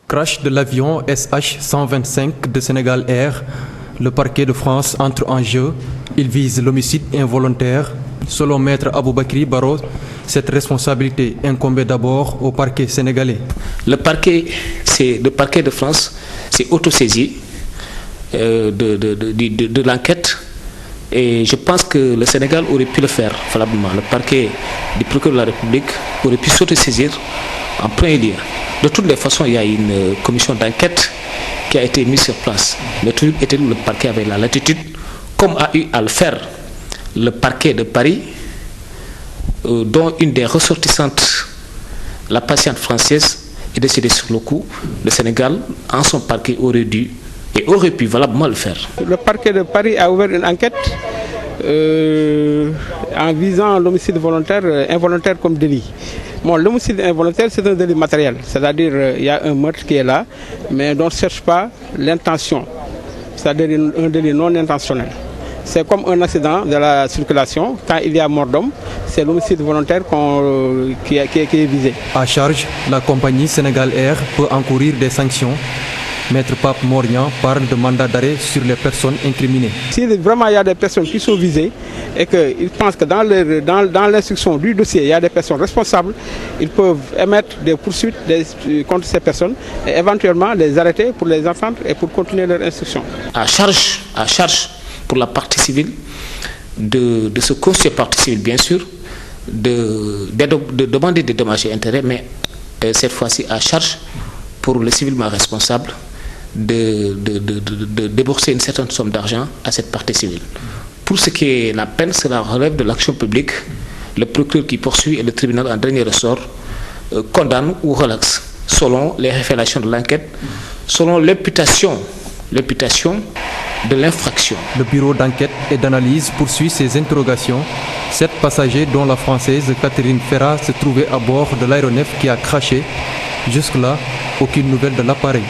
Crash de l'avion SH-125 de Sénégal Air, le parquet de France entre en jeu. Il vise l'homicide involontaire. Selon maître Aboubakri Baro, cette responsabilité incombait d'abord au parquet sénégalais. Le parquet de France s'est autosaisi de l'enquête et je pense que le Sénégal aurait pu le faire valablement. Le parquet du procureur de la République aurait pu s'autosaisir en premier lieu. De toutes les façons, il y a une commission d'enquête qui a été mise sur place. Le truc était où le parquet avait la latitude, comme a eu à le faire le parquet de Paris, dont une des ressortissantes, la patiente française, est décédée sur le coup. Le Sénégal, en son parquet, aurait dû et aurait pu valablement le faire. Le parquet de Paris a ouvert une enquête en visant l'homicide volontaire, involontaire comme délit. Bon, l'homicide involontaire, c'est un délit matériel, c'est-à-dire il y a un meurtre qui est là, mais on ne cherche pas l'intention, c'est-à-dire un délit non intentionnel. C'est comme un accident de la circulation, quand il y a mort d'homme, c'est l'homicide volontaire qui est visé. À charge, la compagnie Sénégal Air peut encourir des sanctions. Maître Pape Mornian parle de mandat d'arrêt sur les personnes incriminées. Si vraiment il y a des personnes qui sont visées et qu'ils pensent que dans l'instruction du dossier, il y a des personnes responsables, ils peuvent émettre des poursuites contre ces personnes et éventuellement les arrêter pour les entendre et pour continuer leur instruction. À charge pour la partie civile de se constituer partie civile, bien sûr, de demander des dommages et intérêts, mais cette fois-ci à charge pour le civilement responsable de débourser une certaine somme d'argent à cette partie civile. Pour ce qui est la peine, cela relève de l'action publique. Le procureur qui poursuit et le tribunal en dernier ressort condamne ou relaxe selon les révélations de l'enquête, selon l'imputation de l'infraction. Le bureau d'enquête et d'analyse poursuit ses interrogations. 7 passagers, dont la française Catherine Ferrat, se trouvaient à bord de l'aéronef qui a craché. Jusque-là, aucune nouvelle de l'appareil.